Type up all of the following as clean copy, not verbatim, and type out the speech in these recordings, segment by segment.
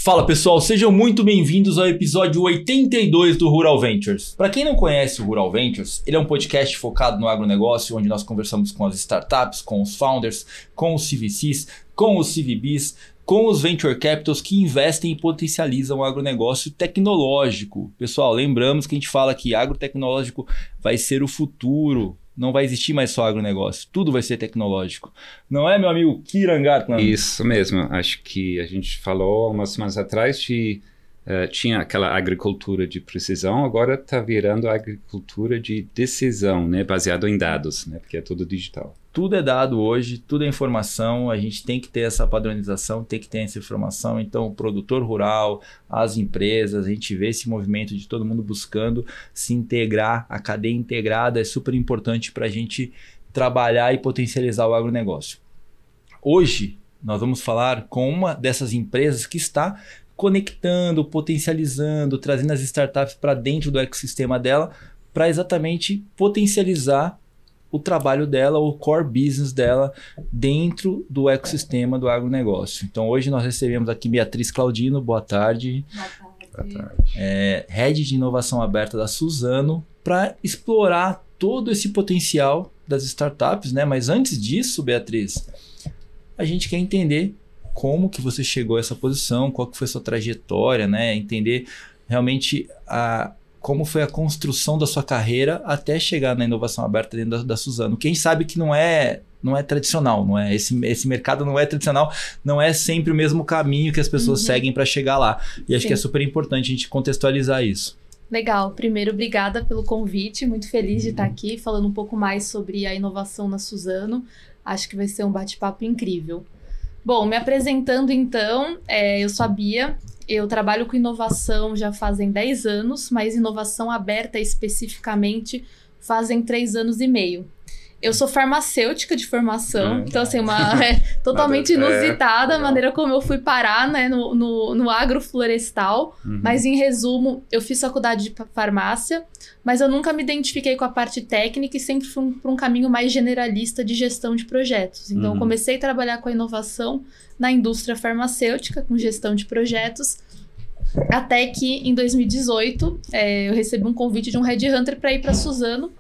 Fala pessoal, sejam muito bem-vindos ao episódio 82 do Rural Ventures. Para quem não conhece o Rural Ventures, ele é um podcast focado no agronegócio, onde nós conversamos com as startups, com os founders, com os CVCs, com os CVBs, com os Venture Capitals que investem e potencializam o agronegócio tecnológico. Pessoal, lembramos que a gente fala que agrotecnológico vai ser o futuro. Não vai existir mais só agronegócio, tudo vai ser tecnológico. Não é, meu amigo Kiran Gatland? Isso mesmo, acho que a gente falou umas semanas atrás de tinha aquela agricultura de precisão, agora está virando agricultura de decisão, né, baseado em dados, né, porque é tudo digital. Tudo é dado hoje, tudo é informação, a gente tem que ter essa padronização, tem que ter essa informação. Então, o produtor rural, as empresas, a gente vê esse movimento de todo mundo buscando se integrar, a cadeia integrada é super importante para a gente trabalhar e potencializar o agronegócio. Hoje, nós vamos falar com uma dessas empresas que está conectando, potencializando, trazendo as startups para dentro do ecossistema dela, para exatamente potencializar o trabalho dela, o core business dela dentro do ecossistema do agronegócio. Então hoje nós recebemos aqui Beatriz Claudino, boa tarde. Boa tarde. Head de Inovação Aberta da Suzano, para explorar todo esse potencial das startups, né? Mas antes disso, Beatriz, a gente quer entender como que você chegou a essa posição, qual que foi a sua trajetória, né? Entender realmente como foi a construção da sua carreira até chegar na inovação aberta dentro da Suzano. Quem sabe que não é tradicional, não é? Esse mercado não é tradicional, não é sempre o mesmo caminho que as pessoas seguem para chegar lá. E acho que é super importante a gente contextualizar isso. Legal. Primeiro, obrigada pelo convite. Muito feliz de estar aqui falando um pouco mais sobre a inovação na Suzano. Acho que vai ser um bate-papo incrível. Bom, me apresentando então, eu sou a Bia, eu trabalho com inovação já fazem 10 anos, mas inovação aberta especificamente fazem 3 anos e meio. Eu sou farmacêutica de formação, então assim, totalmente inusitada a maneira como eu fui parar, né, no agroflorestal, mas em resumo, eu fiz faculdade de farmácia, mas eu nunca me identifiquei com a parte técnica e sempre fui para um caminho mais generalista de gestão de projetos. Então eu comecei a trabalhar com a inovação na indústria farmacêutica, com gestão de projetos, até que em 2018 eu recebi um convite de um headhunter para ir para a Suzano,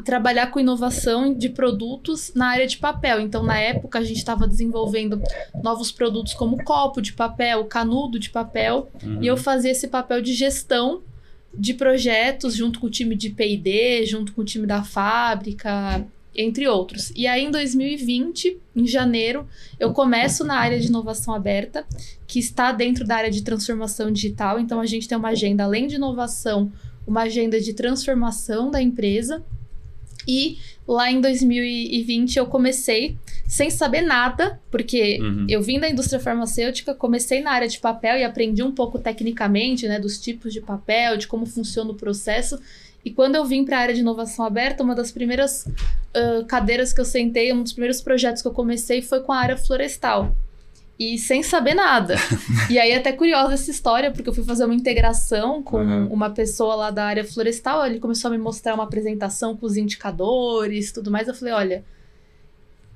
trabalhar com inovação de produtos na área de papel. Então, na época, a gente estava desenvolvendo novos produtos como copo de papel, canudo de papel, e eu fazia esse papel de gestão de projetos junto com o time de P&D, junto com o time da fábrica, entre outros. E aí, em 2020, em janeiro, eu começo na área de inovação aberta, que está dentro da área de transformação digital. Então, a gente tem uma agenda, além de inovação, uma agenda de transformação da empresa. E lá em 2020 eu comecei sem saber nada, porque eu vim da indústria farmacêutica, comecei na área de papel e aprendi um pouco tecnicamente, né, dos tipos de papel, de como funciona o processo. E quando eu vim para a área de inovação aberta, uma das primeiras cadeiras que eu sentei, um dos primeiros projetos que eu comecei foi com a área florestal. E sem saber nada. E aí é até curiosa essa história, porque eu fui fazer uma integração com uma pessoa lá da área florestal, ele começou a me mostrar uma apresentação com os indicadores e tudo mais. Eu falei, olha,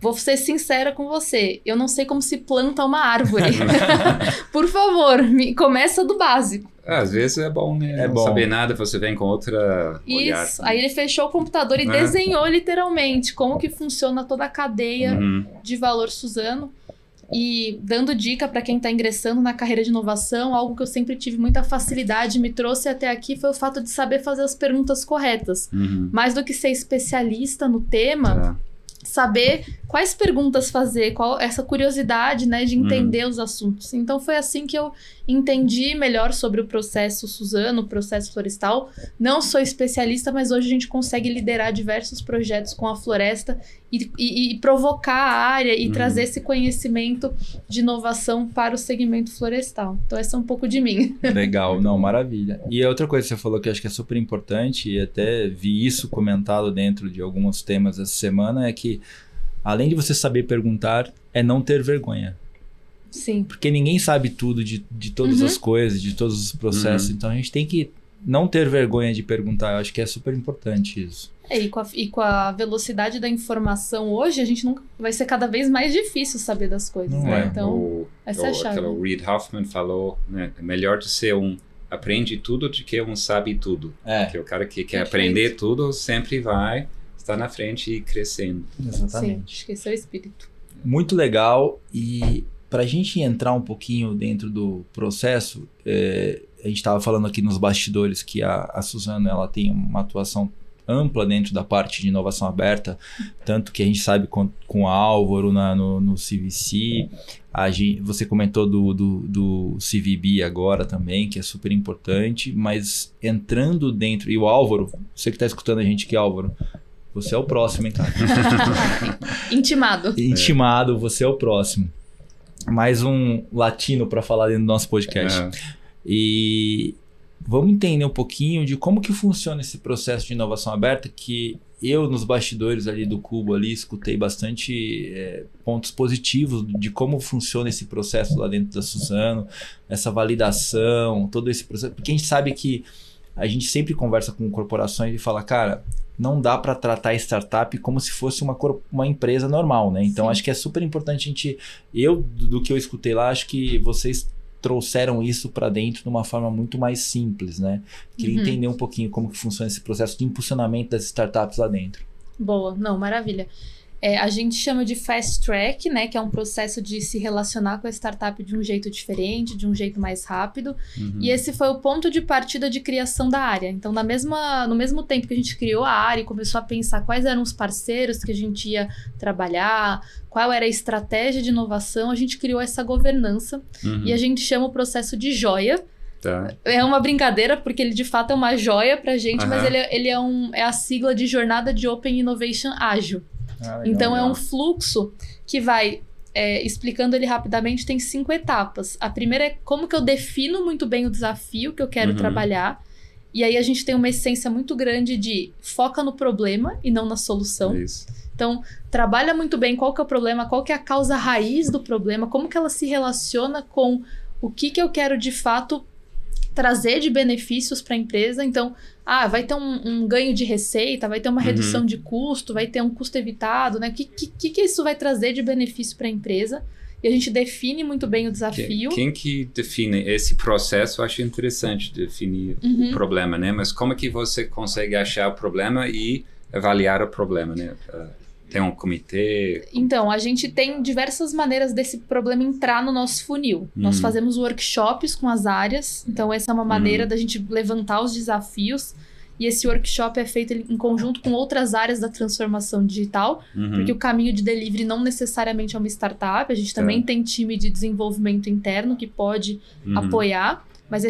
vou ser sincera com você, eu não sei como se planta uma árvore. Por favor, começa do básico. Às vezes é bom, né? Não saber nada, você vem com outra olhar. Isso, aí ele fechou o computador e desenhou literalmente como que funciona toda a cadeia de valor Suzano. E dando dica para quem está ingressando na carreira de inovação, algo que eu sempre tive muita facilidade, me trouxe até aqui, foi o fato de saber fazer as perguntas corretas. Mais do que ser especialista no tema, saber quais perguntas fazer, qual essa curiosidade, né, de entender os assuntos. Então foi assim que eu entendi melhor sobre o processo Suzano, o processo florestal. Não sou especialista, mas hoje a gente consegue liderar diversos projetos com a floresta e provocar a área e trazer esse conhecimento de inovação para o segmento florestal. Então essa é um pouco de mim. Legal, não, maravilha. E outra coisa que você falou que eu acho que é super importante, e até vi isso comentado dentro de alguns temas essa semana, é que além de você saber perguntar, é não ter vergonha. Sim. Porque ninguém sabe tudo de todas as coisas, de todos os processos. Então a gente tem que não ter vergonha de perguntar, eu acho que é super importante isso. E com a velocidade da informação hoje, a gente nunca vai ser cada vez mais difícil saber das coisas, né? Então, essa é a chave. O Reid Hoffman falou, né, é melhor de ser aprende tudo do que sabe tudo. Porque o cara que quer aprender tudo sempre vai estar na frente e crescendo. Exatamente. Sim, acho que esse é o espírito. Muito legal. E para a gente entrar um pouquinho dentro do processo, a gente estava falando aqui nos bastidores que a Suzano ela tem uma atuação ampla dentro da parte de inovação aberta, tanto que a gente sabe com o Álvaro no CVC, você comentou do CVB agora também, que é super importante, mas entrando dentro, e o Álvaro, você que está escutando a gente aqui, Álvaro, você é o próximo, hein, cara? Intimado, você é o próximo. Mais um latino para falar dentro do nosso podcast. E vamos entender um pouquinho de como que funciona esse processo de inovação aberta, que eu, nos bastidores ali do Cubo, ali, escutei bastante pontos positivos de como funciona esse processo lá dentro da Suzano, essa validação, todo esse processo. Porque a gente sabe que a gente sempre conversa com corporações e fala, cara, não dá para tratar a startup como se fosse uma empresa normal, né? Então, acho que é super importante do que eu escutei lá, acho que vocês trouxeram isso para dentro de uma forma muito mais simples, né? Queria entender um pouquinho como que funciona esse processo de impulsionamento das startups lá dentro. Boa, não, maravilha. A gente chama de fast track, né? Que é um processo de se relacionar com a startup de um jeito diferente, de um jeito mais rápido. E esse foi o ponto de partida de criação da área. Então, no mesmo tempo que a gente criou a área e começou a pensar quais eram os parceiros que a gente ia trabalhar, qual era a estratégia de inovação, a gente criou essa governança e a gente chama o processo de joia. É uma brincadeira, porque ele de fato é uma joia pra gente, mas ele é a sigla de Jornada de Open Innovation Ágil. Então, é um fluxo que vai, explicando ele rapidamente, tem 5 etapas. A primeira é como que eu defino muito bem o desafio que eu quero trabalhar. E aí a gente tem uma essência muito grande de foca no problema e não na solução. Isso. Então, trabalha muito bem qual que é o problema, qual que é a causa raiz do problema, como que ela se relaciona com o que eu quero de fato trazer de benefícios para a empresa. Então, vai ter um ganho de receita, vai ter uma redução de custo, vai ter um custo evitado, né? O que isso vai trazer de benefício para a empresa? E a gente define muito bem o desafio. Quem que define esse processo? Eu acho interessante definir o problema, né? Mas como é que você consegue achar o problema e avaliar o problema, né? Tem um comitê? Então, a gente tem diversas maneiras desse problema entrar no nosso funil. Nós fazemos workshops com as áreas. Então, essa é uma maneira da gente levantar os desafios. E esse workshop é feito em conjunto com outras áreas da transformação digital. Porque o caminho de delivery não necessariamente é uma startup. A gente também tem time de desenvolvimento interno que pode apoiar. Mas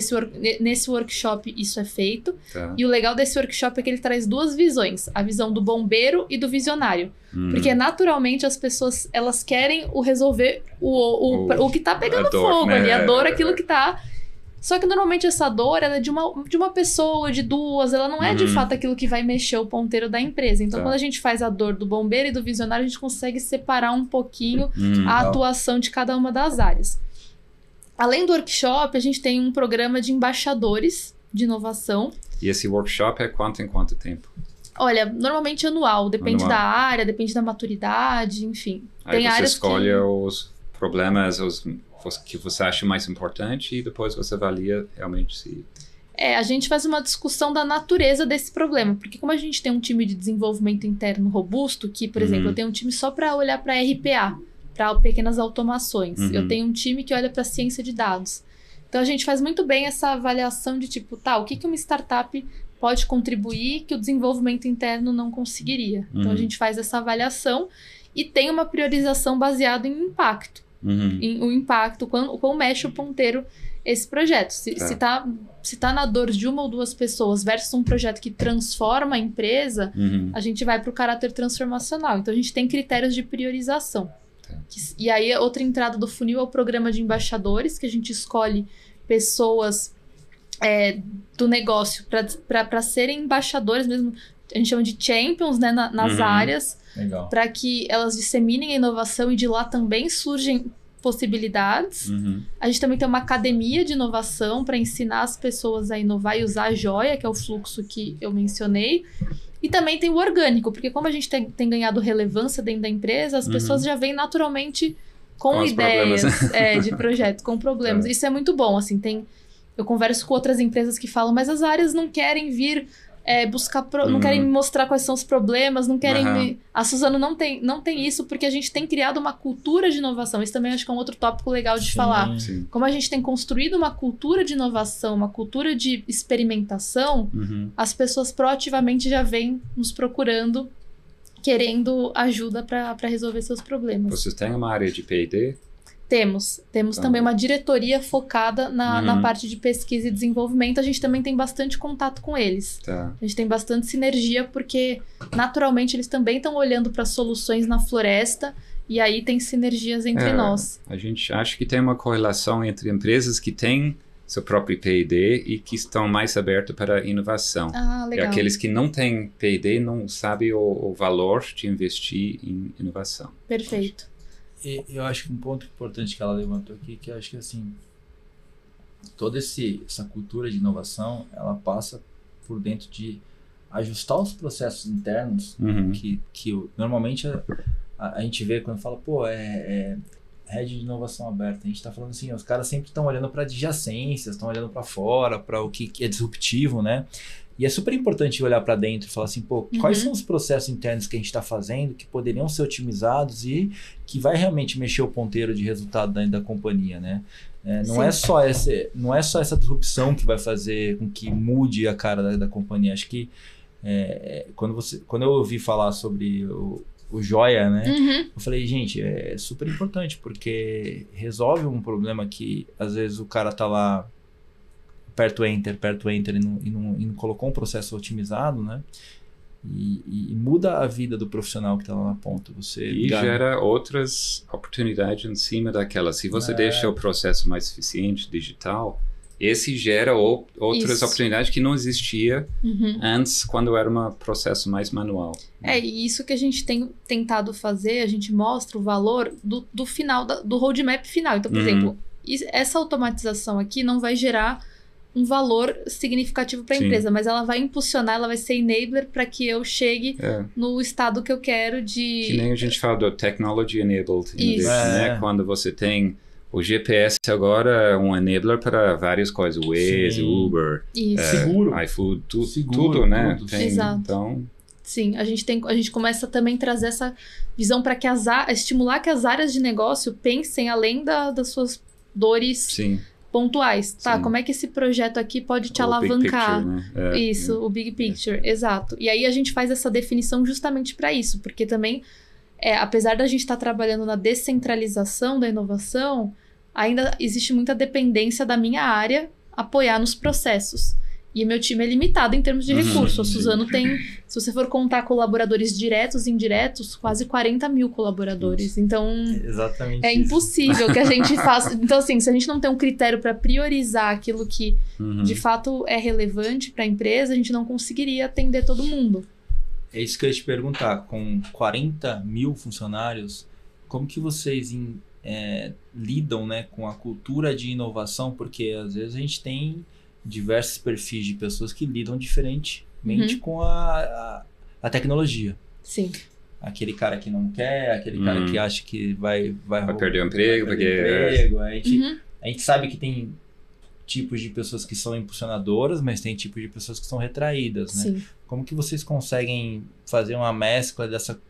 nesse workshop isso é feito. E o legal desse workshop é que ele traz 2 visões. A visão do bombeiro e do visionário. Porque naturalmente as pessoas elas querem resolver o que tá pegando fogo, né? Ali. A dor, aquilo que tá... Só que normalmente essa dor ela é de uma pessoa, de 2. Ela não é de fato aquilo que vai mexer o ponteiro da empresa. Então quando a gente faz a dor do bombeiro e do visionário, a gente consegue separar um pouquinho a atuação de cada uma das áreas. Além do workshop, a gente tem um programa de embaixadores de inovação. E esse workshop é em quanto tempo? Olha, normalmente anual. Depende da área, depende da maturidade, enfim. Aí tem áreas escolhe os problemas que você acha mais importante e depois você avalia realmente se... A gente faz uma discussão da natureza desse problema. Porque como a gente tem um time de desenvolvimento interno robusto, que, por exemplo, eu tenho um time só para olhar para RPA, para pequenas automações. Eu tenho um time que olha para ciência de dados. Então, a gente faz muito bem essa avaliação de tipo, o que uma startup pode contribuir que o desenvolvimento interno não conseguiria. Então, a gente faz essa avaliação e tem uma priorização baseada em impacto. O impacto, quão mexe o ponteiro esse projeto. Se tá na dor de 1 ou 2 pessoas versus um projeto que transforma a empresa, a gente vai para o caráter transformacional. Então, a gente tem critérios de priorização. E aí, outra entrada do funil é o programa de embaixadores, que a gente escolhe pessoas do negócio para serem embaixadores mesmo. A gente chama de champions, né, nas áreas, para que elas disseminem a inovação e de lá também possibilidades. A gente também tem uma academia de inovação para ensinar as pessoas a inovar e usar a joia, que é o fluxo que eu mencionei. E também tem o orgânico, porque como a gente tem ganhado relevância dentro da empresa, as pessoas já vêm naturalmente com ideias de projeto, com problemas. Isso é muito bom, assim, eu converso com outras empresas que falam, mas as áreas não querem vir buscar, não querem me mostrar quais são os problemas, não querem A Suzano não tem isso, porque a gente tem criado uma cultura de inovação. Isso também acho que é um outro tópico legal de falar. Sim. Como a gente tem construído uma cultura de inovação, uma cultura de experimentação, as pessoas proativamente já vêm nos procurando, querendo ajuda para resolver seus problemas. Vocês têm uma área de P&D? Temos também uma diretoria focada na parte de pesquisa e desenvolvimento. A gente também tem bastante contato com eles. A gente tem bastante sinergia, porque naturalmente eles também estão olhando para soluções na floresta, e aí tem sinergias entre nós. A gente acha que tem uma correlação entre empresas que têm seu próprio P&D e que estão mais abertos para a inovação. Legal. E aqueles que não têm P&D não sabem o valor de investir em inovação. Perfeito. Eu acho que um ponto importante que ela levantou aqui, que eu acho que assim, toda essa cultura de inovação, ela passa por dentro de ajustar os processos internos, que normalmente a gente vê quando fala, rede de inovação aberta. A gente está falando assim, os caras sempre estão olhando para adjacências, estão olhando para fora, para o que é disruptivo, né? E é super importante olhar para dentro e falar assim, quais são os processos internos que a gente está fazendo que poderiam ser otimizados e que vai realmente mexer o ponteiro de resultado da companhia, né? Não é só essa disrupção que vai fazer com que mude a cara da companhia. Acho que quando eu ouvi falar sobre o joia, né? Eu falei, gente, é super importante, porque resolve um problema que às vezes o cara tá lá aperta o enter e não colocou um processo otimizado, né? E muda a vida do profissional que está lá na ponta. Gera outras oportunidades em cima daquela. Se você deixa o processo mais eficiente, digital, esse gera outras oportunidades que não existia antes, quando era um processo mais manual. E isso que a gente tem tentado fazer, a gente mostra o valor do final, do roadmap final. Então, por exemplo, essa automatização aqui não vai gerar um valor significativo para a empresa, mas ela vai impulsionar, ela vai ser enabler para que eu chegue no estado que eu quero de... Que nem a gente fala do Technology Enabled Innovation, né? Quando você tem o GPS agora é um enabler para várias coisas, Waze, Uber, seguro, iFood, tudo, né? Tudo. Exato. Então... Sim, a gente começa também a trazer essa visão para que estimular que as áreas de negócio pensem além das suas dores pontuais. Como é que esse projeto aqui pode te alavancar? Big picture, né? O big picture, exato. E aí a gente faz essa definição justamente para isso, porque também, apesar da gente estar trabalhando na descentralização da inovação, ainda existe muita dependência da minha área apoiar nos processos. E meu time é limitado em termos de recursos. A Suzano tem, se você for contar colaboradores diretos e indiretos, quase 40 mil colaboradores. Então, exatamente impossível que a gente faça. Então, assim, se a gente não tem um critério para priorizar aquilo que de fato é relevante para a empresa, a gente não conseguiria atender todo mundo. É isso que eu ia te perguntar. Com 40 mil funcionários, como que vocês lidam, né, com a cultura de inovação? Porque às vezes a gente tem diversos perfis de pessoas que lidam diferentemente com a tecnologia. Sim. Aquele cara que não quer, aquele cara que acha que vai perder o emprego. A gente sabe que tem tipos de pessoas que são impulsionadoras, mas tem tipos de pessoas que são retraídas, né? Sim. Como que vocês conseguem fazer uma mescla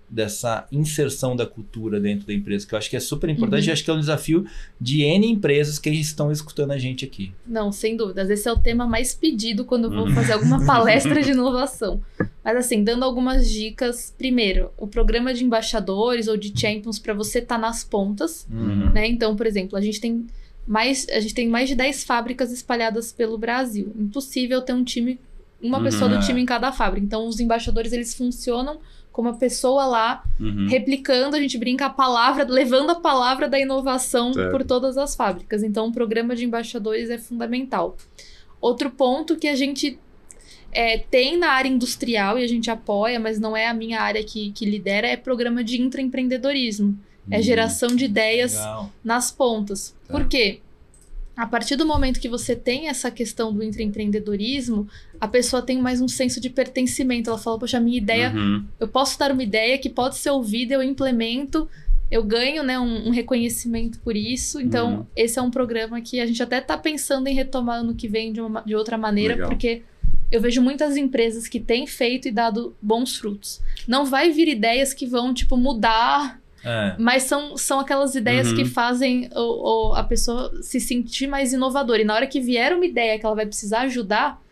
dessa inserção da cultura dentro da empresa? Que eu acho que é super importante, acho que é um desafio de N empresas que estão escutando a gente aqui. Não, sem dúvidas. Esse é o tema mais pedido quando eu vou fazer alguma palestra de inovação. Mas assim, dando algumas dicas. Primeiro, o programa de embaixadores ou de champions para você estar nas pontas, né? Então, por exemplo, a gente tem mais de 10 fábricas espalhadas pelo Brasil. Impossível ter uma pessoa do time em cada fábrica. Então, os embaixadores, eles funcionam como a pessoa lá, replicando, a gente brinca, levando a palavra da inovação por todas as fábricas. Então, o programa de embaixadores é fundamental. Outro ponto que a gente tem na área industrial e a gente apoia, mas não é a minha área que lidera, é programa de intraempreendedorismo. É geração de ideias Legal. nas pontas. Tá. Por quê? A partir do momento que você tem essa questão do intraempreendedorismo, a pessoa tem mais um senso de pertencimento. Ela fala, poxa, a minha ideia, eu posso dar uma ideia que pode ser ouvida, eu implemento, eu ganho, né, um reconhecimento por isso. Então, esse é um programa que a gente até está pensando em retomar ano que vem de outra maneira, Legal. porque eu vejo muitas empresas que têm feito e dado bons frutos. Não vai vir ideias que vão, tipo, mudar... Mas são aquelas ideias que fazem a pessoa se sentir mais inovadora. E na hora que vier uma ideia que ela vai precisar ajudar,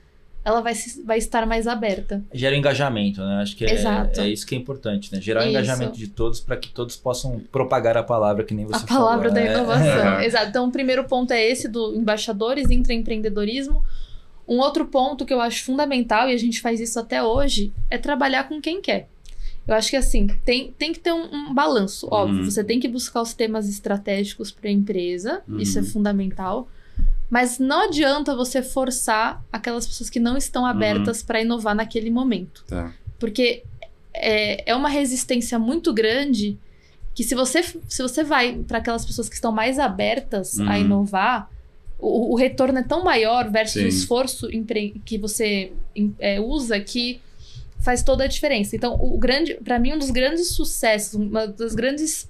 ela vai estar mais aberta. Gera engajamento, né? Acho que Exato. é isso que é importante, né? Gerar o Isso. engajamento de todos para que todos possam propagar a palavra, que nem você A palavra falou. da inovação. Exato. Então, o primeiro ponto é esse do embaixadores, intraempreendedorismo. Um outro ponto que eu acho fundamental, e a gente faz isso até hoje, é trabalhar com quem quer. Eu acho que assim, tem que ter um balanço, óbvio. Você tem que buscar os temas estratégicos para a empresa, isso é fundamental. Mas não adianta você forçar aquelas pessoas que não estão abertas para inovar naquele momento. Tá. Porque é uma resistência muito grande que se você vai para aquelas pessoas que estão mais abertas a inovar, o retorno é tão maior versus o esforço que você usa que faz toda a diferença. Então, para mim, um dos grandes sucessos, uma das grandes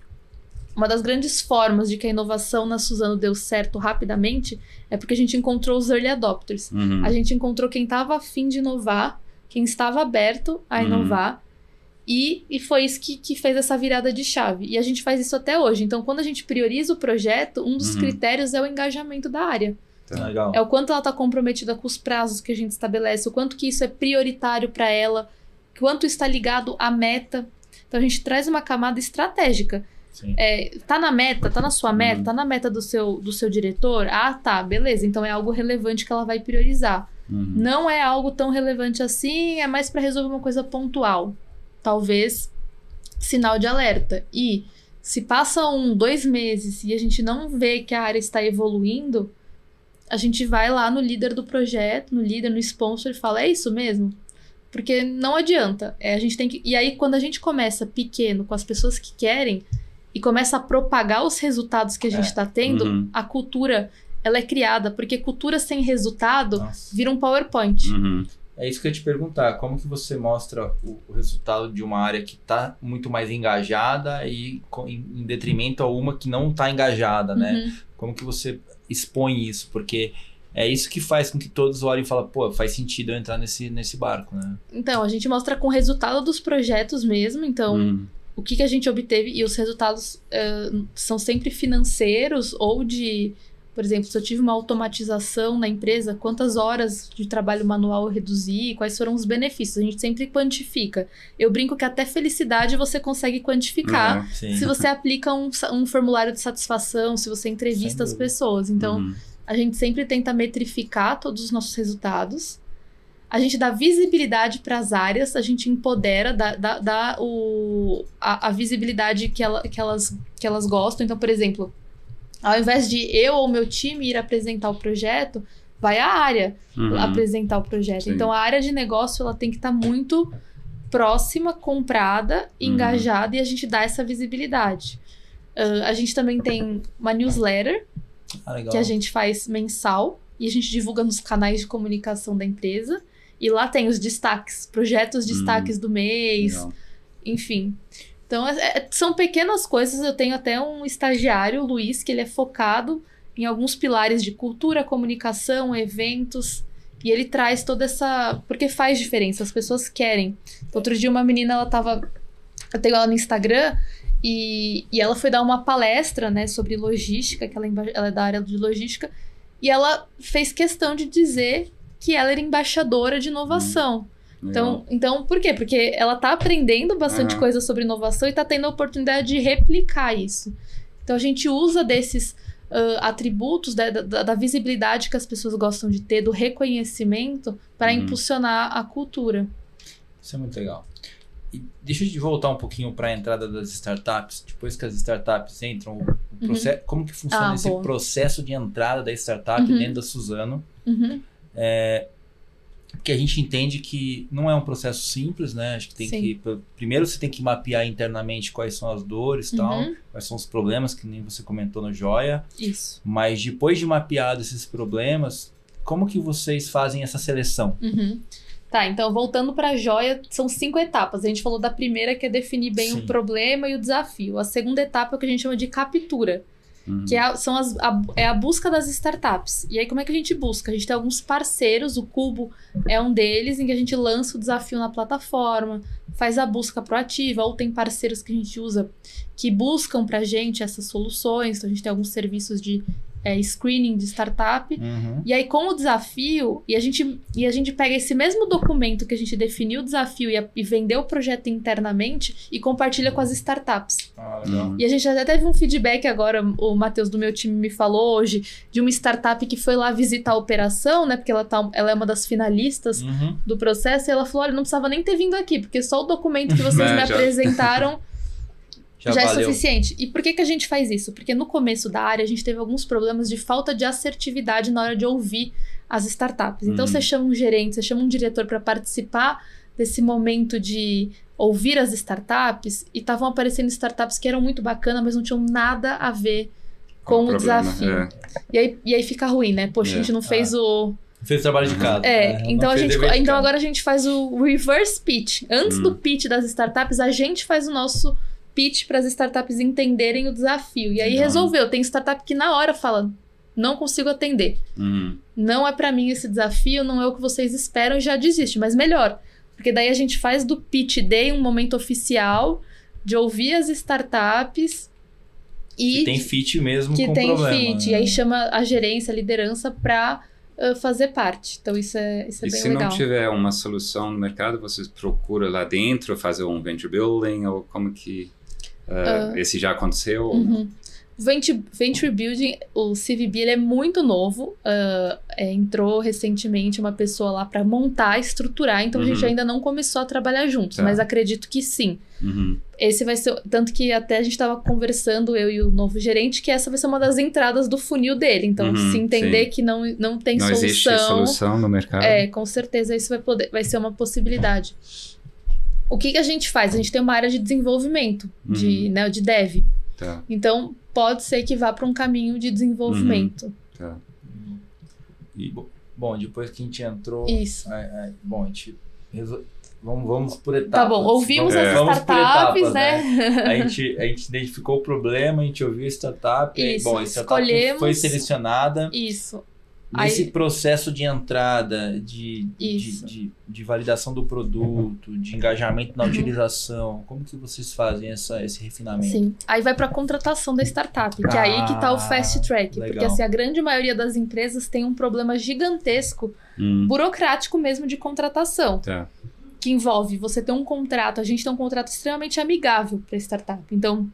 formas de que a inovação na Suzano deu certo rapidamente é porque a gente encontrou os early adopters. A gente encontrou quem estava afim de inovar, quem estava aberto a inovar, e foi isso que fez essa virada de chave. E a gente faz isso até hoje. Então, quando a gente prioriza o projeto, um dos critérios é o engajamento da área. Legal. É o quanto ela está comprometida com os prazos que a gente estabelece, o quanto que isso é prioritário para ela, quanto está ligado à meta. Então, a gente traz uma camada estratégica. Sim. Tá na meta, tá na sua meta, tá na meta do seu diretor? Ah, tá, beleza. Então, é algo relevante que ela vai priorizar. Não é algo tão relevante assim, é mais para resolver uma coisa pontual. Talvez sinal de alerta. E se passa 2 meses e a gente não vê que a área está evoluindo, a gente vai lá no líder do projeto, no sponsor e fala, é isso mesmo? Porque não adianta. A gente tem que... E aí, quando a gente começa pequeno com as pessoas que querem e começa a propagar os resultados que a gente está tendo, a cultura, ela é criada. Porque cultura sem resultado vira um PowerPoint. É isso que eu ia te perguntar. Como que você mostra o resultado de uma área que está muito mais engajada e em detrimento a uma que não está engajada, né? Como que você expõe isso? Porque... é isso que faz com que todos olhem e falem, pô, faz sentido eu entrar nesse barco, né? Então, a gente mostra com o resultado dos projetos mesmo. Então, o que a gente obteve, e os resultados são sempre financeiros ou de... Por exemplo, se eu tive uma automatização na empresa, quantas horas de trabalho manual eu reduzi, quais foram os benefícios. A gente sempre quantifica. Eu brinco que até felicidade você consegue quantificar se você aplica um formulário de satisfação, se você entrevista as pessoas. Então... a gente sempre tenta metrificar todos os nossos resultados. A gente dá visibilidade para as áreas, a gente empodera, dá a visibilidade que elas gostam. Então, por exemplo, ao invés de eu ou meu time ir apresentar o projeto, vai a área apresentar o projeto. Então, a área de negócio ela tem que estar muito próxima, comprada, engajada, e a gente dá essa visibilidade. A gente também tem uma newsletter, que a gente faz mensal e a gente divulga nos canais de comunicação da empresa. E lá tem os destaques, projetos destaques do mês, enfim. Então, são pequenas coisas. Eu tenho até um estagiário, o Luiz, que ele é focado em alguns pilares de cultura, comunicação, eventos. E ele traz toda essa... porque faz diferença, as pessoas querem. Outro dia uma menina, eu tenho ela no Instagram... E ela foi dar uma palestra, né, sobre logística, que ela é da área de logística, e ela fez questão de dizer que ela era embaixadora de inovação. Então, por quê? Porque ela tá aprendendo bastante coisa sobre inovação e tá tendo a oportunidade de replicar isso. Então, a gente usa desses atributos da visibilidade que as pessoas gostam de ter, do reconhecimento, para impulsionar a cultura. Isso é muito legal. E deixa eu voltar um pouquinho para a entrada das startups. Depois que as startups entram, como que funciona esse processo de entrada da startup dentro da Suzano? Porque a gente entende que não é um processo simples, né? Acho que tem que... Primeiro você tem que mapear internamente quais são as dores e tal, quais são os problemas, que nem você comentou no Joia. Isso. Mas depois de mapeado esses problemas, como que vocês fazem essa seleção? Tá, então voltando para a Joia, são 5 etapas. A gente falou da primeira, que é definir bem o problema e o desafio. A segunda etapa é o que a gente chama de captura. Que é a busca das startups. E aí, como é que a gente busca? A gente tem alguns parceiros, o Cubo é um deles, em que a gente lança o desafio na plataforma, faz a busca proativa, ou tem parceiros que a gente usa que buscam pra gente essas soluções. Então, a gente tem alguns serviços de screening de startup. E aí, com o desafio, e a gente pega esse mesmo documento que a gente definiu o desafio e vendeu o projeto internamente e compartilha com as startups. E a gente até teve um feedback agora, o Matheus do meu time me falou hoje, de uma startup que foi lá visitar a operação, né? Porque ela é uma das finalistas do processo, e ela falou, olha, não precisava nem ter vindo aqui, porque só o documento que vocês me apresentaram já é suficiente. E por que a gente faz isso? Porque no começo da área a gente teve alguns problemas de falta de assertividade na hora de ouvir as startups. Então você chama um gerente, você chama um diretor para participar desse momento de ouvir as startups, e estavam aparecendo startups que eram muito bacanas, mas não tinham nada a ver com o desafio. E aí fica ruim, né? Poxa, a gente não fez o... Fez o trabalho de casa. Então agora a gente faz o reverse pitch. Antes do pitch das startups, a gente faz o nosso pitch para as startups entenderem o desafio. E aí resolveu. Tem startup que na hora fala, não consigo atender. Não é para mim esse desafio, não é o que vocês esperam, e já desiste. Mas melhor, porque daí a gente faz do pitch day um momento oficial de ouvir as startups que tem fit mesmo com o problema. Que tem fit. Né? E aí chama a gerência, a liderança para fazer parte. Então isso é bem legal. E se não tiver uma solução no mercado, vocês procuram lá dentro fazer um venture building, ou como que... esse já aconteceu? Venture Building, o CVB, ele é muito novo. Entrou recentemente uma pessoa lá para montar, estruturar. Então a gente ainda não começou a trabalhar juntos, mas acredito que sim. Esse vai ser... Tanto que até a gente estava conversando, eu e o novo gerente, que essa vai ser uma das entradas do funil dele. Então, se entender que não tem solução... Não existe solução no mercado. Com certeza isso vai ser uma possibilidade. O que a gente faz? A gente tem uma área de desenvolvimento, de dev. Então, pode ser que vá para um caminho de desenvolvimento. E, bom, depois que a gente entrou... Isso. Bom, a gente... Vamos por etapas. Tá bom, ouvimos as startups, né? A gente identificou o problema, a gente ouviu a startup. Isso, a startup foi selecionada. Isso. Nesse processo de entrada, de validação do produto, de engajamento na utilização, como que vocês fazem esse refinamento? Sim, aí vai para a contratação da startup, que é aí que está o fast track. Legal. Porque assim, a grande maioria das empresas tem um problema gigantesco, burocrático mesmo, de contratação. Que envolve você ter um contrato, a gente tem um contrato extremamente amigável para startup. Então,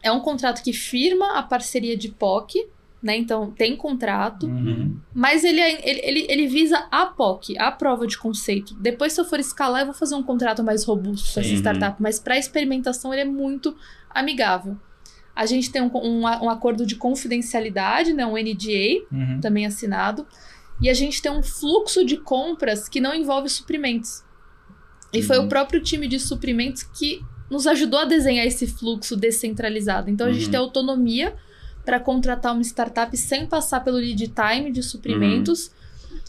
é um contrato que firma a parceria de POC, né? Então, tem contrato, mas ele visa a POC, a prova de conceito. Depois, se eu for escalar, eu vou fazer um contrato mais robusto para essa startup, mas para experimentação ele é muito amigável. A gente tem um acordo de confidencialidade, né? Um NDA, também assinado, e a gente tem um fluxo de compras que não envolve suprimentos. E foi o próprio time de suprimentos que nos ajudou a desenhar esse fluxo descentralizado. Então, a gente tem autonomia para contratar uma startup sem passar pelo lead time de suprimentos.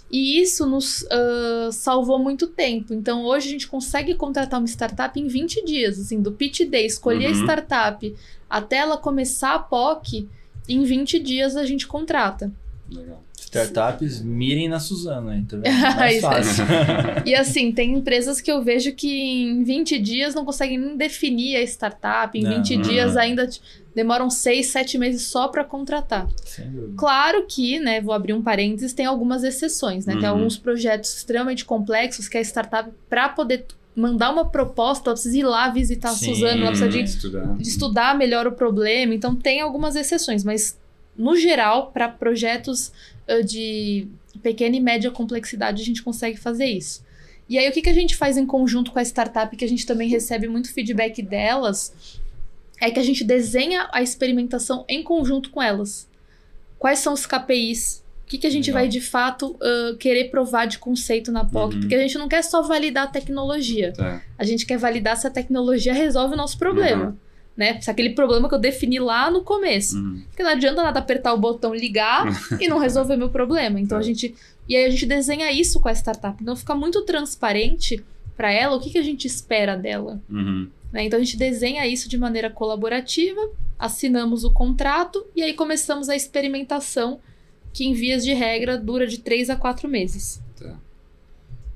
E isso nos salvou muito tempo. Então, hoje a gente consegue contratar uma startup em 20 dias. Assim, do pitch day, escolher a startup até ela começar a POC, em 20 dias a gente contrata. Legal. Startups, mirem na Suzana, então é mais fácil. E assim, tem empresas que eu vejo que em 20 dias não conseguem nem definir a startup, em 20 dias ainda demoram 6, 7 meses só para contratar. Sem dúvida. Claro que, né, vou abrir um parênteses, tem algumas exceções, né? Tem alguns projetos extremamente complexos que a startup, para poder mandar uma proposta, ela precisa ir lá visitar a Suzana, ela precisa de estudar melhor o problema, então tem algumas exceções, mas no geral, para projetos de pequena e média complexidade, a gente consegue fazer isso. E aí, o que a gente faz em conjunto com a startup, que a gente também recebe muito feedback delas, é que a gente desenha a experimentação em conjunto com elas. Quais são os KPIs que a gente Legal. vai, de fato, querer provar de conceito na POC? Porque a gente não quer só validar a tecnologia. Tá. A gente quer validar se a tecnologia resolve o nosso problema. Né? Se aquele problema que eu defini lá no começo. Porque não adianta nada apertar o botão ligar e não resolver meu problema. Então E aí a gente desenha isso com a startup. Então fica muito transparente para ela o que a gente espera dela. Né? Então a gente desenha isso de maneira colaborativa, assinamos o contrato e aí começamos a experimentação, que em vias de regra dura de 3 a 4 meses. Tá.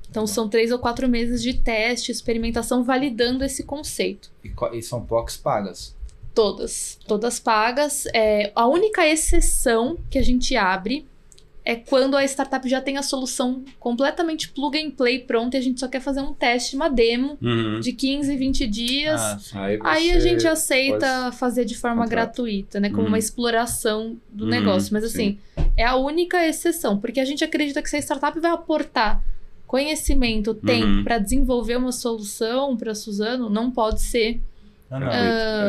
Então são 3 ou 4 meses de teste, experimentação, validando esse conceito. E são POCs pagas? Todas pagas. A única exceção que a gente abre é quando a startup já tem a solução completamente plug and play pronta e a gente só quer fazer um teste, uma demo de 15, 20 dias. Aí a gente aceita fazer de forma gratuita, né? Como uma exploração do negócio. Mas assim, é a única exceção, porque a gente acredita que se a startup vai aportar conhecimento, tempo para desenvolver uma solução para a Suzano, não pode ser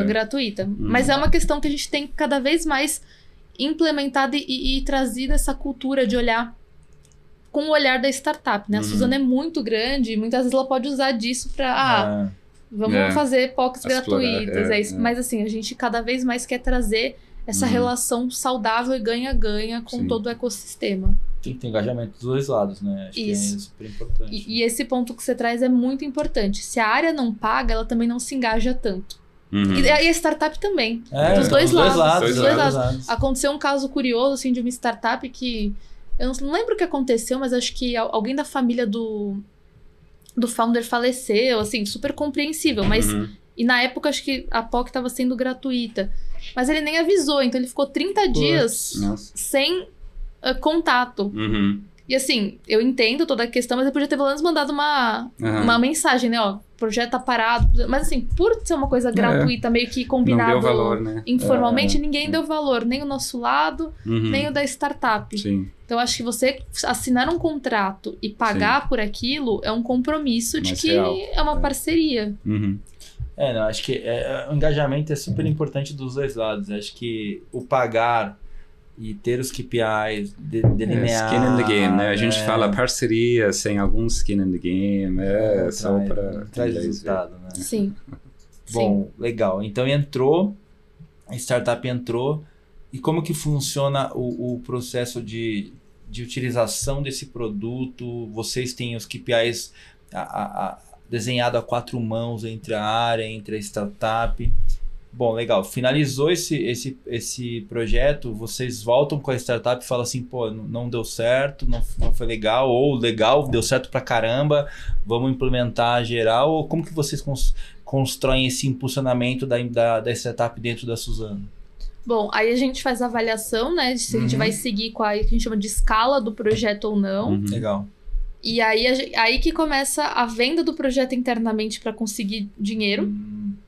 gratuita. Mas é uma questão que a gente tem cada vez mais implementada e trazido essa cultura de olhar com o olhar da startup, né? A Suzano é muito grande e muitas vezes ela pode usar disso para vamos fazer POCs gratuitas. Mas assim, a gente cada vez mais quer trazer essa relação saudável e ganha-ganha com todo o ecossistema. Tem que ter engajamento dos dois lados, né? Acho que é super importante. E esse ponto que você traz é muito importante. Se a área não paga, ela também não se engaja tanto. E a startup também. Dos dois lados. Aconteceu um caso curioso, assim, de uma startup que... Eu não lembro o que aconteceu, mas acho que alguém da família do founder faleceu, assim, super compreensível. Mas... E na época, acho que a POC estava sendo gratuita. Mas ele nem avisou, então ele ficou 30 dias sem contato. E assim, eu entendo toda a questão, mas eu podia ter pelo menos mandado uma mensagem, né? Ó, o projeto tá parado. Mas assim, por ser uma coisa gratuita, meio que combinado não deu valor, né? informalmente, ninguém deu valor. Nem o nosso lado, nem o da startup. Sim. Então, acho que você assinar um contrato e pagar por aquilo é um compromisso de que é uma parceria. Não, acho que o engajamento é super importante dos dois lados. Acho que o pagar e ter os KPIs, delinear... skin in the game, né? A gente fala parceria sem algum skin in the game, só para... Traz resultado, né? Sim. Bom, legal. Então a startup entrou, e como que funciona o processo de utilização desse produto? Vocês têm os KPIs desenhado a 4 mãos entre a área, entre a startup. Bom, legal. Finalizou esse projeto, vocês voltam com a startup e falam assim, pô, não deu certo, não foi legal, ou legal, deu certo pra caramba, vamos implementar geral, ou como que vocês constroem esse impulsionamento da startup dentro da Suzano? Bom, aí a gente faz a avaliação, né, de se a gente vai seguir com a que a gente chama de escala do projeto ou não. Legal. E aí que começa a venda do projeto internamente para conseguir dinheiro.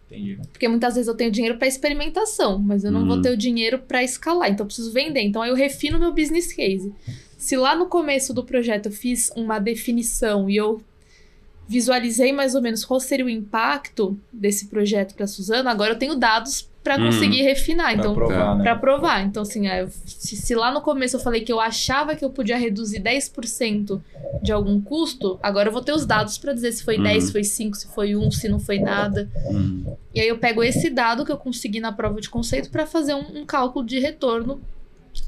Entendi. Porque muitas vezes eu tenho dinheiro para experimentação, mas eu não vou ter o dinheiro para escalar, então eu preciso vender. Então aí eu refino meu business case. Se lá no começo do projeto eu fiz uma definição e eu visualizei mais ou menos qual seria o impacto desse projeto para a Suzano, agora eu tenho dados para conseguir refinar. Então, para provar. Então, assim, se lá no começo eu falei que eu achava que eu podia reduzir 10% de algum custo, agora eu vou ter os dados para dizer se foi 10, se foi 5, se foi 1, se não foi nada. E aí eu pego esse dado que eu consegui na prova de conceito para fazer um cálculo de retorno,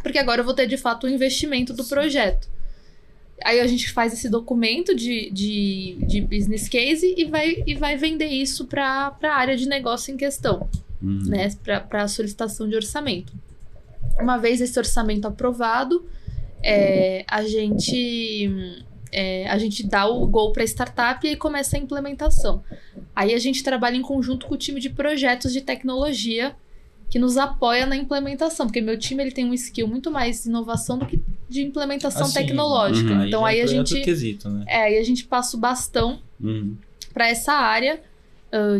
porque agora eu vou ter de fato o investimento do projeto. Aí a gente faz esse documento de business case e vai vender isso para a área de negócio em questão. Né, para a solicitação de orçamento. Uma vez esse orçamento aprovado, a gente dá o go para a startup e aí começa a implementação. Aí a gente trabalha em conjunto com o time de projetos de tecnologia que nos apoia na implementação, porque meu time ele tem um skill muito mais de inovação do que de implementação tecnológica. Então aí a gente quesito, né? aí a gente passa o bastão para essa área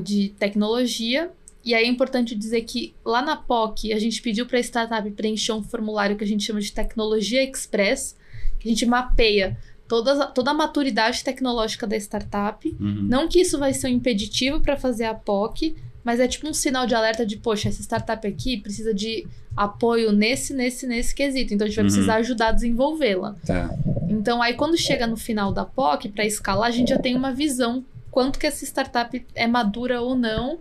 de tecnologia. E aí é importante dizer que lá na POC a gente pediu para a startup preencher um formulário que a gente chama de Tecnologia Express, que a gente mapeia toda a maturidade tecnológica da startup. Não que isso vai ser um impeditivo para fazer a POC, mas é tipo um sinal de alerta de, poxa, essa startup aqui precisa de apoio nesse quesito, então a gente vai precisar ajudar a desenvolvê-la. Tá. Então aí quando chega no final da POC, para escalar, a gente já tem uma visão quanto que essa startup é madura ou não